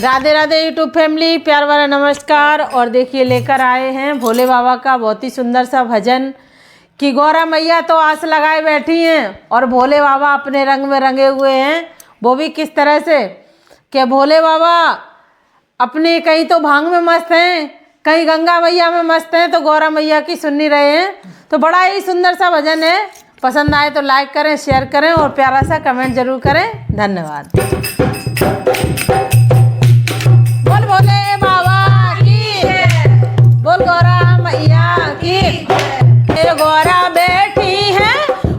Radhe Radhe YouTube family, प्यार वाला नमस्कार। और देखिए लेकर आए हैं भोले बाबा का बहुत ही सुंदर सा भजन कि गौरा मैया तो आस लगाए बैठी हैं और भोले बाबा अपने रंग में रंगे हुए हैं। वो भी किस तरह से कि भोले बाबा अपने कहीं तो भांग में मस्त हैं, कहीं गंगा मैया में मस्त हैं, तो गौरा मैया की सुन नहीं रहे हैं। तो बड़ा ही सुंदर सा भजन है। पसंद आए तो लाइक करें, शेयर करें और प्यारा सा कमेंट जरूर करें। धन्यवाद। बोल भोले बाबा की, बोल गौरा मैया की। गौरा बैठी है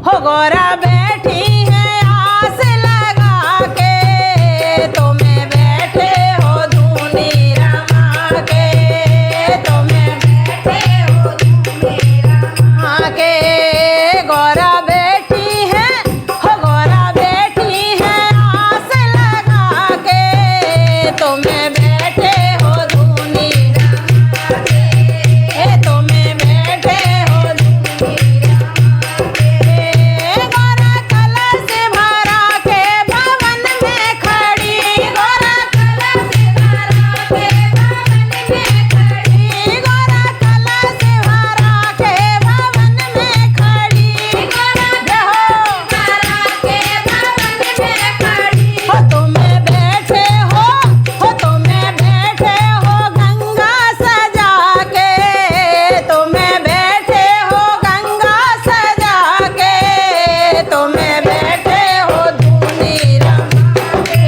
हो, गौरा बैठी है आस लगा के, तुम्हें बैठे हो धूनी रमा के, तुम्हें बैठे हो धूनी रमा के। गौरा बैठी है हो, गौरा बैठी है आस लगा के, तुम्हें बैठे हो धूनी रमा के, तुम्हें बैठे हो धूनी रमा के। गौरा कलश भरा के भवन में खड़ी, गौरा कलश भरा के भवन में खड़ी, गौरा कलश भरा के भवन में खड़ी, गौरा भरा के भवन में खड़ी। हो तुम्हें बैठे हो तुम्हें बैठे हो गंगा सजा के, तुम्हें बैठे हो गंगा सजा के, तुम्हें बैठे हो धूनी रमा के,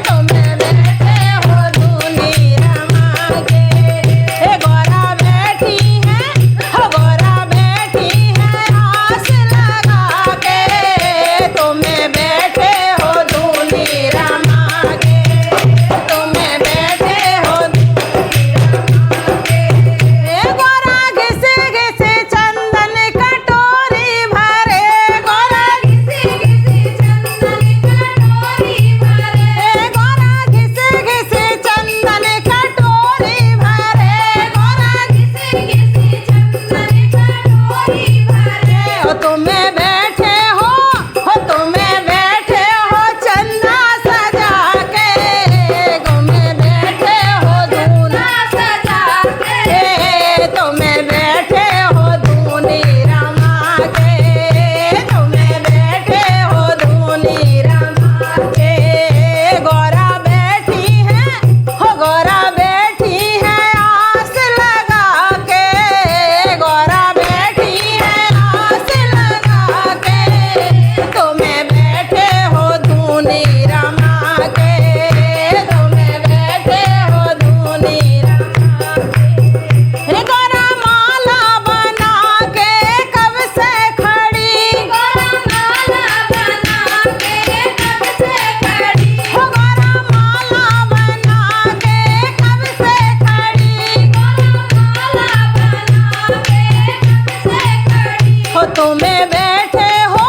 तुम्हें बैठे हो धूनी रमा के। हे गौरा बैठी है हो, गौरा बैठी है आस लगा के, तुम्हें बैठे हो धूनी रमा के, तुम्हें बैठे हो धूनी रमा के। गौरा घिसे घिसे चंदन कटोरी भरे, गौरा घिसे घिसे चंदन कटोरी भरे, गौरा घिसे घिसे चंदन कटोरी भरे, गौरा घिसे घिसे चंदन कटोरी भरे। हो तुम्हें बैठे हो तुम्हें बैठे हो चंदा सजा के, तुम्हें बैठे हो धूना सजा के, तुम्हें बैठे हो धूनी रमा के, तुम्हें बैठे हो धूनी रमा के। गौरा बैठी है हो, गौरा बैठी है आस लगा के, गौरा बैठी है आस लगा के, तुम्हें बैठे हो धूनी रमा के, तुम्हें बैठे हो धूनी रमा के। गौरा माला बना के कब से खड़ी, गौरा माला बना के कब से खड़ी, हो गौरा माला बना के कब से खड़ी, गौरा माला बना के कब से खड़ी। हो तुम्हें बैठे हो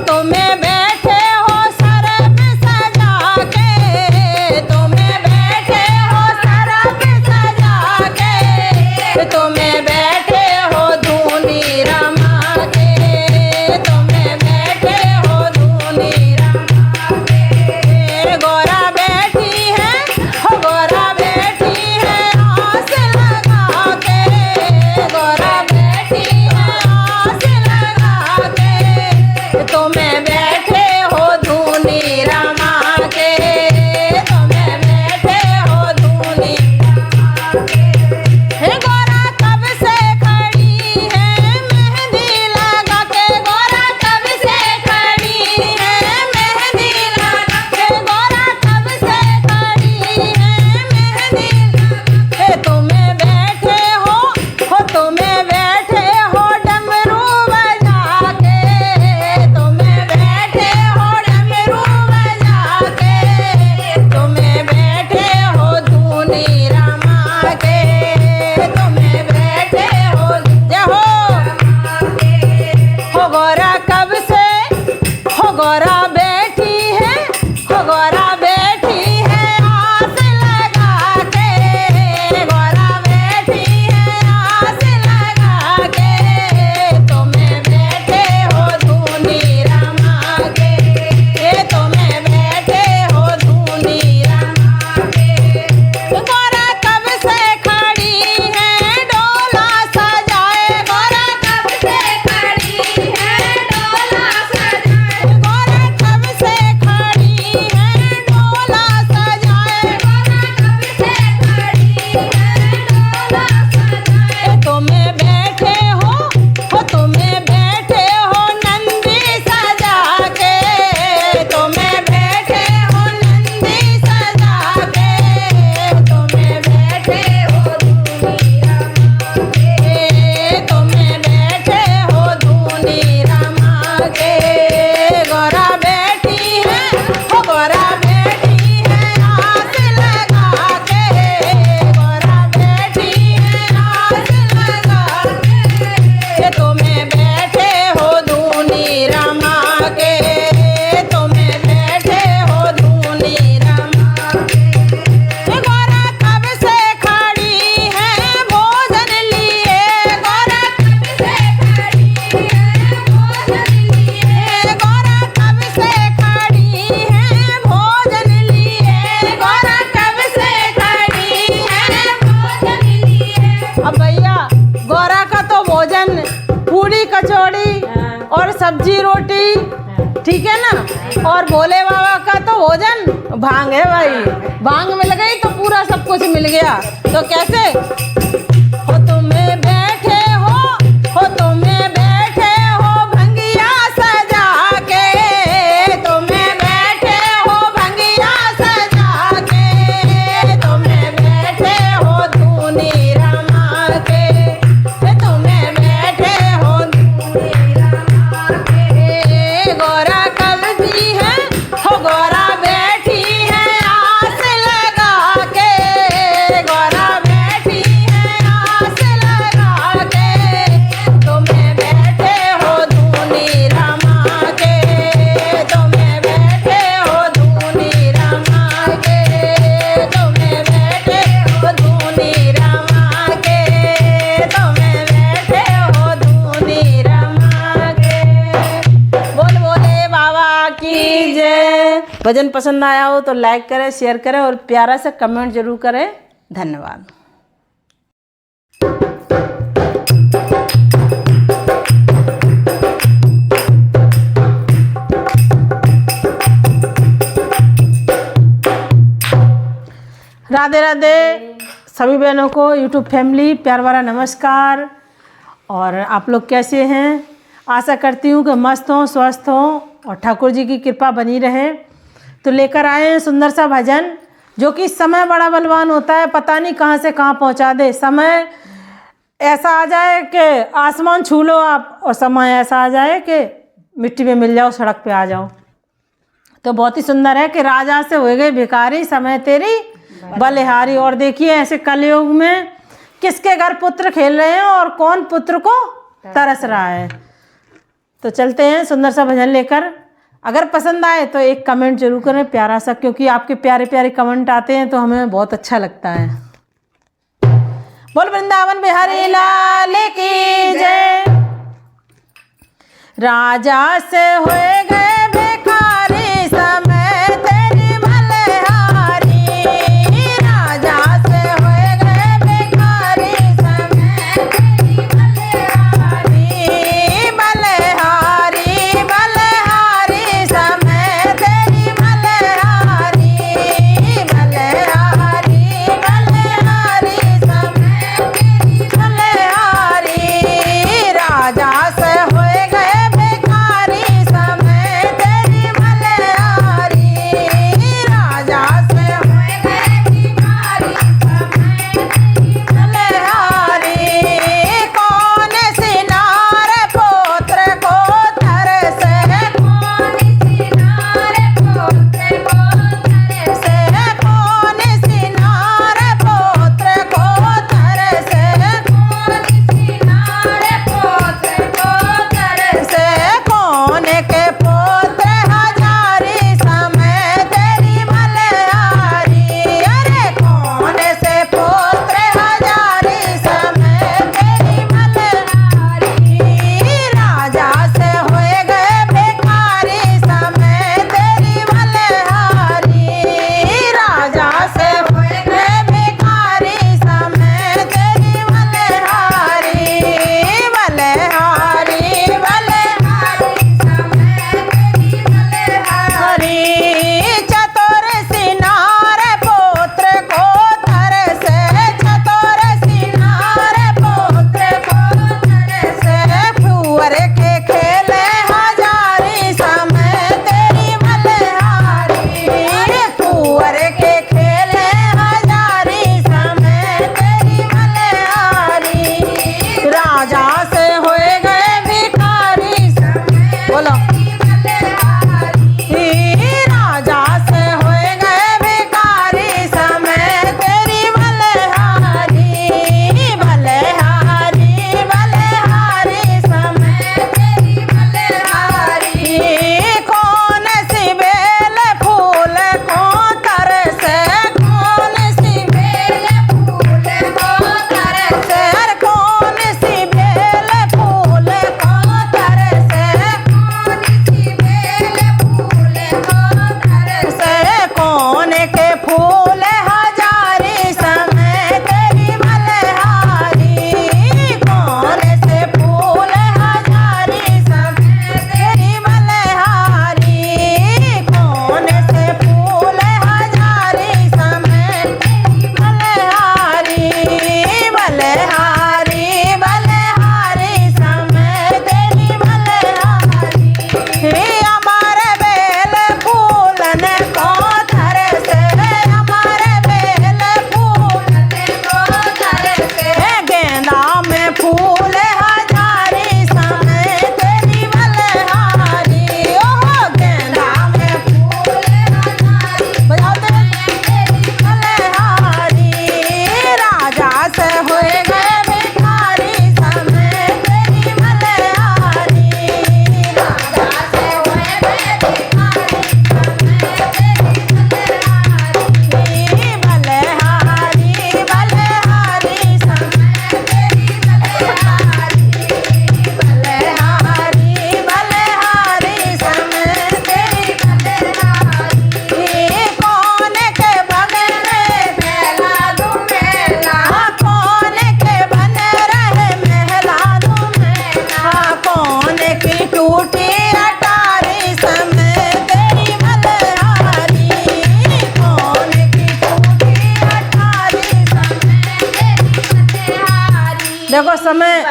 तुम्हें बैठे हो सरप सजा के, तुम्हें बैठे हो सरप सजा के, तुम्हें बैठे हो धूनी रमा के, तुम्हें बैठे हो धूनी रमा के। गौरा बैठी है हो, गौरा बैठी है आस लगा के, गौरा बैठी है आस लगा के, तुम्हें बैठे हो धूनी रमा के, तुम्हें बैठे हो धूनी रमा के। हे गौरा कब से खड़ी है मेहंदी लगा के, गौरा कब से खड़ी है मेहंदी लगा के, गौरा कब से खड़ी है मेहंदी लगा के। तुम्हें बैठे हो तुम्हें बैठे हो डमरू बजा के, तुम्हें बैठे हो डमरू बजा के, तुम्हें बैठे हो धूनी रमा के, तुम्हें बैठे हो जय हो गौरा कब से हो, गौरा बैठी है हो, गौरा बैठी है आस लगा के, गौरा बैठी है आस लगा के, तुम्हें बैठे हो धूनी रमा के, तुम्हें बैठे हो धूनी रमा के। बैठे हो धूनी रमा के, तुम्हें बैठे हो धूनी रमा के। गौरा कब से खड़ी है भोजन लिए, गौरा कब से खड़ी है भोजन लिए, गौरा कब से खड़ी है भोजन लिए, गौरा कब से खड़ी है भोजन लिए। अब भैया गौरा का तो भोजन पूरी कचौड़ी और सब्जी रोटी, ठीक है ना, और भोले बाबा का तो भोजन भांग है भाई, भांग मिल गई तो पूरा सब कुछ मिल गया। तो कैसे हो तुम्हें बैठे हो तुम्हें बैठे हो भंगिया सजा के, तुम्हें बैठे हो भंगिया सजा के, तुम्हें बैठे हो धूनी रमा के, तुम्हें बैठे हो धूनी रमा के। गौरा कब दी है हो गौरा बैठी है आस लगा के, गौरा बैठी है आस लगा के, तुम्हें बैठे हो धूनी रमा के, तुम्हें बैठे हो धूनी रमा के, तुम्हें बैठे हो धूनी रमा के, तुम्हें बैठे हो धूनी रमा के। बोल भोले बाबा की जय। भजन पसंद आया हो तो लाइक करें, शेयर करें और प्यारा सा कमेंट जरूर करें। धन्यवाद। राधे राधे सभी बहनों को, यूट्यूब फैमिली प्यार भरा नमस्कार। और आप लोग कैसे हैं? आशा करती हूँ कि मस्त हों, स्वस्थ हों और ठाकुर जी की कृपा बनी रहे। तो लेकर आए हैं सुंदर सा भजन, जो कि समय बड़ा बलवान होता है, पता नहीं कहाँ से कहाँ पहुँचा दे। समय ऐसा आ जाए कि आसमान छू लो आप, और समय ऐसा आ जाए कि मिट्टी में मिल जाओ, सड़क पे आ जाओ। तो बहुत ही सुंदर है कि राजा से हो गए भिखारी, समय तेरी बलिहारी। और देखिए ऐसे कलयुग में किसके घर पुत्र खेल रहे हैं और कौन पुत्र को तरस रहा है। तो चलते हैं सुंदर सा भजन लेकर। अगर पसंद आए तो एक कमेंट जरूर करें प्यारा सा, क्योंकि आपके प्यारे प्यारे कमेंट आते हैं तो हमें बहुत अच्छा लगता है। बोल वृंदावन बिहारी लाल की जय। राजा से होए गए भिखारी, समय तेरी बलिहारी, राजा से होए गए भिखारी, समय तेरी बलिहारी, बलिहारी बलिहारी, समय तेरी बलिहारी, बलिहारी बलिहारी, समय तेरी बलिहारी। राजा से होए गए भिखारी, समय तेरी बलिहारी,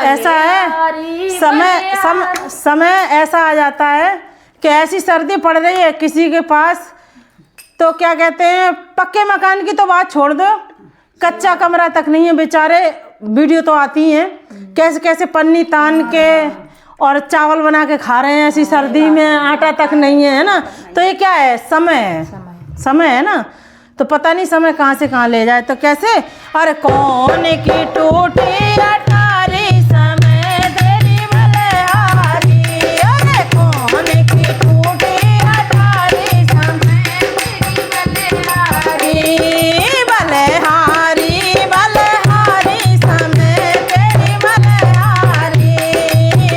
ऐसा है समय ऐसा आ जाता है कि ऐसी सर्दी पड़ रही है किसी के पास, तो क्या कहते हैं, पक्के मकान की तो बात छोड़ दो, कच्चा कमरा तक नहीं है बेचारे। वीडियो तो आती हैं कैसे कैसे पन्नी तान के और चावल बना के खा रहे हैं ऐसी सर्दी में, आटा तक नहीं है ना। तो ये क्या है, समय है ना। तो पता नहीं समय कहाँ से कहाँ ले जाए। तो कैसे, अरे कौन की टूटी अटारी समय तेरी बलिहारी, अरे कौन की टूटी अटारी समय तेरी बलिहारी, बलिहारी बलिहारी समय तेरी बलिहारी,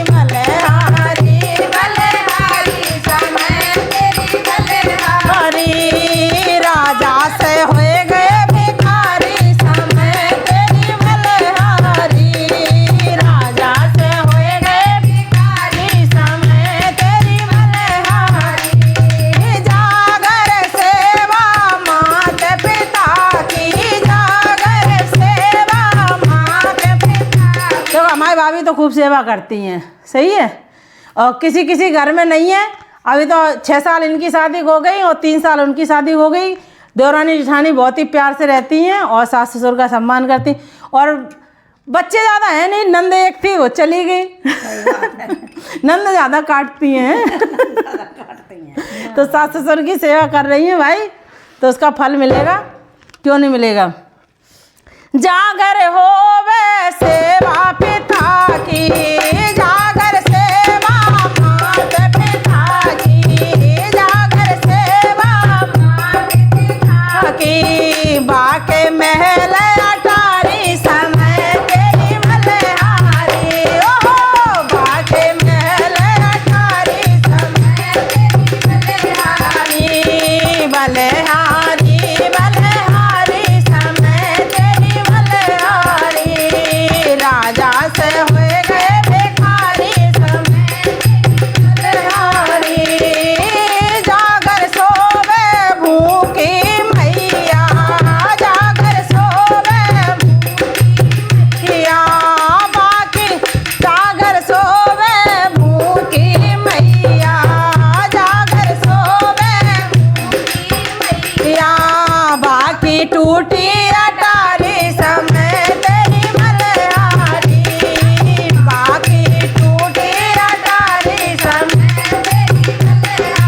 बलिहारी बलिहारी समय तेरी बलिहारी, राजा से होए गए भिखारी समय तेरी बलिहारी, राजा से होए गए भिखारी समय तेरी बलिहारी, जागर सेवा मात पिता की, जागर सेवा मात पिता। तो हमारी भाभी तो खूब सेवा करती हैं, सही है। और किसी किसी घर में नहीं है, अभी तो 6 साल इनकी शादी हो गई और 3 साल उनकी शादी हो गई। देवरानी जेठानी बहुत ही प्यार से रहती हैं और सास ससुर का सम्मान करती, और बच्चे ज़्यादा हैं नहीं, नंद एक थी वो चली गई। नंद ज़्यादा काटती हैं। तो सास ससुर की सेवा कर रही हैं भाई, तो उसका फल मिलेगा, क्यों नहीं मिलेगा। जागर होवे सेवा पिता की, जागर सेवा मात पिता की, जागर सेवा मात पिता की, बाके महल अटारी समय तेरी बलिहारी, ओहो बाके महल अटारी समय तेरी बलिहारी, बलिहारी बलिहारी समय तेरी बलिहारी, राजा से हुए गए भिखारी समय तेरी बलिहारी, जागर सोवे भूखी मैया, जागर सोवे भूखिया, बाकी जागर सोवे भूखी मैया, जागर सोवे भूखी मैया, बाकी टूटी अटारी समय तेरी बलिहारी, बाकी टूटी अटारी समय तेरी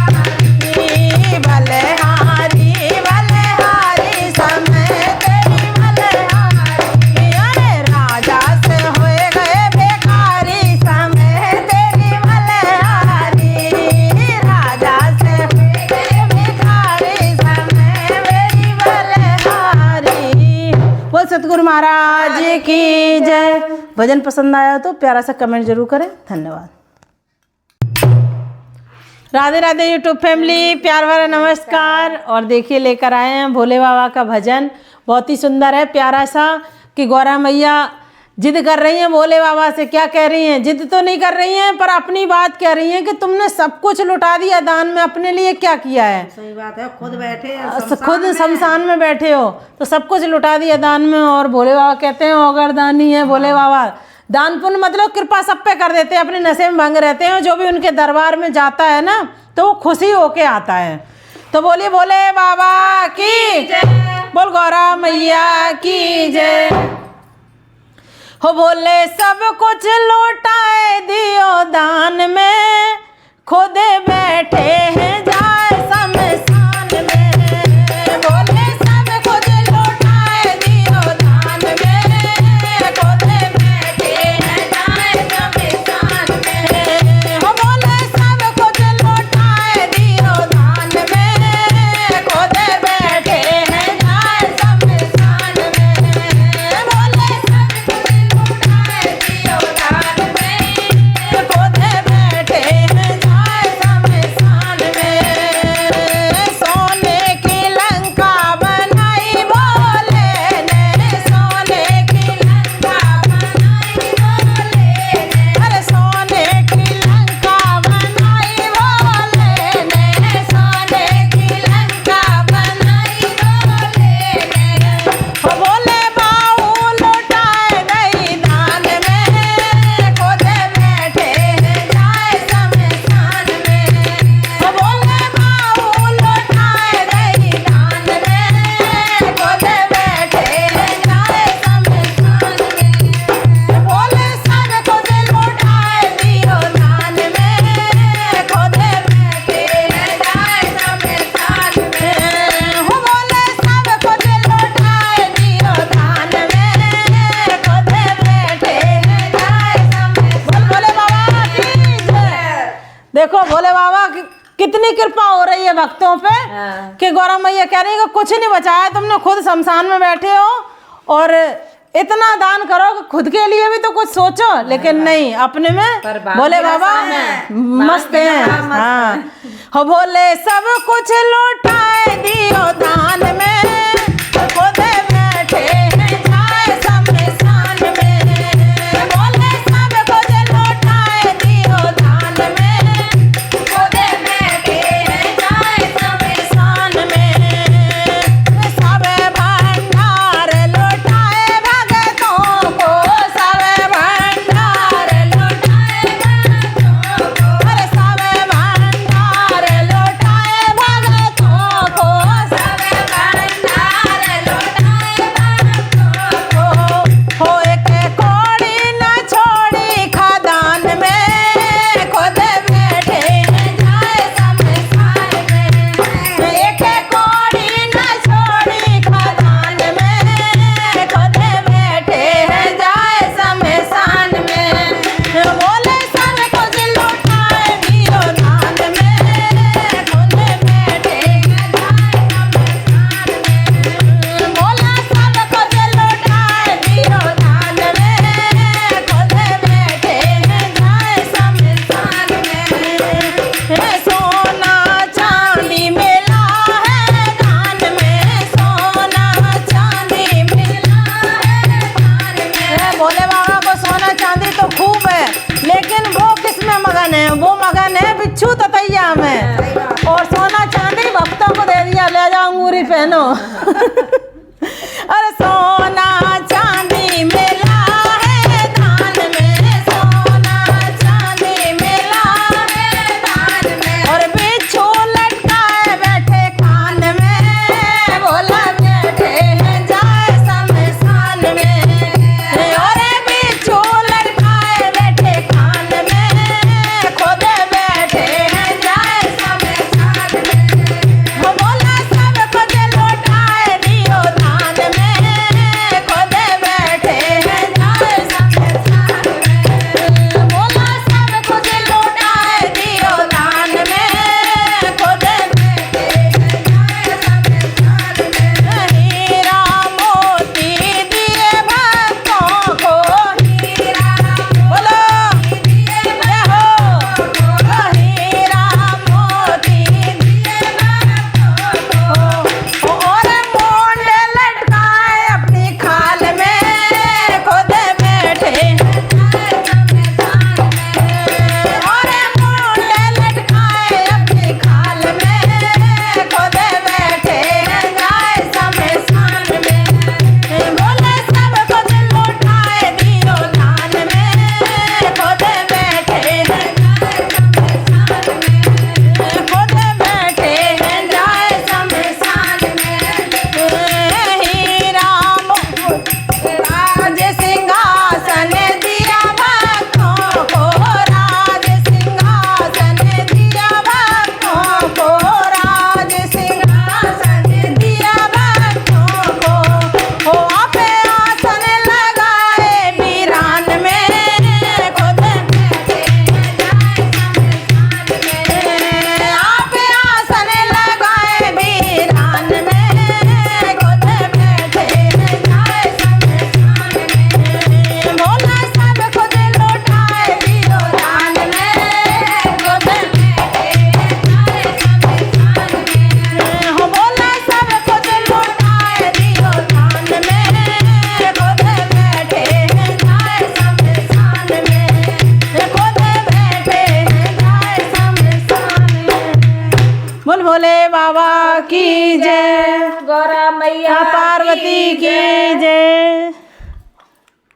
बलिहारी, बलिहारी बलिहारी समय तेरी बलिहारी, अरे राजा से होए गए भिखारी समय तेरी बलिहारी, राजा से होए गए भिखारी समय मेरी बलिहारी। बोल सतगुरु महाराज की जय। भजन पसंद आया तो प्यारा सा कमेंट जरूर करें। धन्यवाद। राधे राधे यूट्यूब फैमिली, प्यार भरा नमस्कार। और देखिए लेकर आए हैं भोले बाबा का भजन, बहुत ही सुंदर है, प्यारा सा। कि गौरा मैया जिद कर रही हैं भोले बाबा से। क्या कह रही हैं, जिद तो नहीं कर रही हैं पर अपनी बात कह रही हैं कि तुमने सब कुछ लुटा दिया दान में, अपने लिए क्या किया है। सही बात है, खुद बैठे खुद शमशान में बैठे हो तो सब कुछ लुटा दिया दान में। और भोले बाबा कहते हैं अगर दानी है भोले बाबा, दान पुण्य मतलब कृपा सब पे कर देते हैं, अपने नशे में भंग रहते हैं। जो भी उनके दरबार में जाता है ना तो वो खुशी होके आता है। तो बोलिए भोले बाबा की जय, बोल गौरा मैया की जय। हो बोले सब कुछ लौटाए दियो दान में, खुद बैठे हैं जाए शमशान में। बोले सब कुछ लौटाए दियो दान में, खुद बैठे हैं जाए शमशान में। हो बोले सब कुछ लौटाए दियो दान में, खुद बैठे हैं जाए शमशान में। बोले सब कुछ लौटाए दियो दान में, खुद बैठे हैं जाए शमशान देखो भोले बाबा कितनी कृपा हो रही है भक्तों पे कि गौरा मैया कह रही है कि कुछ नहीं बचाया, तुमने खुद शमशान में बैठे हो और इतना दान करो कि खुद के लिए भी तो कुछ सोचो, लेकिन नहीं, अपने में भोले बाबा मस्त हैं। हाँ हो भोले सब कुछ लौटाए दियो दान में, खुद बैठे हैं जाए शमशान में। भोले सब कुछ लौटाए दियो दान में, खुद बैठे हैं जाए शमशान में। सब भंडार लौटाए भगतों को, सब भंडार लौटाए भगतों को, अरे सब भंडार लौटाए भगतों को, सब भंडार लौटाए भगतों को। हो एक कौड़ी न छोड़ी खदान में, खुद बैठे हैं जाए शमशान में। एक कौड़ी न छोड़ी खदान में, खुद बैठे हैं जाए शमशान में। बोले सब कुछ लौटाए दियो दान में, खुद बैठे हैं जाए शमशान में। बोला सब कुछ लौटाए दियो दान में, खुद बैठे हैं जाए शमशान में। सोना चांदी मिला है दान में, सोना चांदी मिला है दान में। भोले बाबा को सोना चांदी तो खूब है, लेकिन वो किस में मगन है? वो मगन है बिच्छू ततैया में, और सोना चांदी भक्तों को दे दिया, ले जाओ अंगूरी पहनो। अरे सोना चांदी मिला है दान में, सोना चांदी मिला है दान में। और बिच्छू लटकाए बैठे कान में, बोला बैठे हैं जाए शमशान में। और बिच्छू लटकाए बैठे कान में, खुद बैठे हैं जाए शमशान में। बोला सब कुछ लौटाए दियो दान में, खुद बैठे हैं जाए शमशान में। बोला सब कुछ लौटाए दियो दान में, खुद बैठे हैं जाए शमशान में। हीरा मोती दिए भक्तों को, हीरा बोलो दिए हो, हीरा मोती दिए भक्तों को। और मुंड लटकाए अपनी खाल में, खुद बैठे हैं जाए शमशान में। और मुंड लटकाए अपनी खाल में, खुद बैठे हैं जाए शमशान में। बोले सब कुछ लौटाए दियो दान में, खुद बैठे हैं जाए शमशान में। खुद बैठे हैं जाए शमशान में। हीरा राज सिंहासन दिया भक्तों को, राज सिंहासन दिया भक्तों को, राज सिंहासन दिया भक्तों को। हो आपे आसन लगाए वीरान में, खुद बैठे हैं जाए शमशान में। आपे आसन लगाए वीरान में, खुद बैठे हैं जाए शमशान में। बोला सब कुछ लौटाए दियो दान में, खुद बैठे हैं जाए शमशान में। हो बोला सब कुछ लौटाए दियो दान में, खुद बैठे हैं जाए शमशान में। खुद बैठे हैं जाए शमशान में। बोल भोले बाबा की जय, गौरा मैया पार्वती की जय।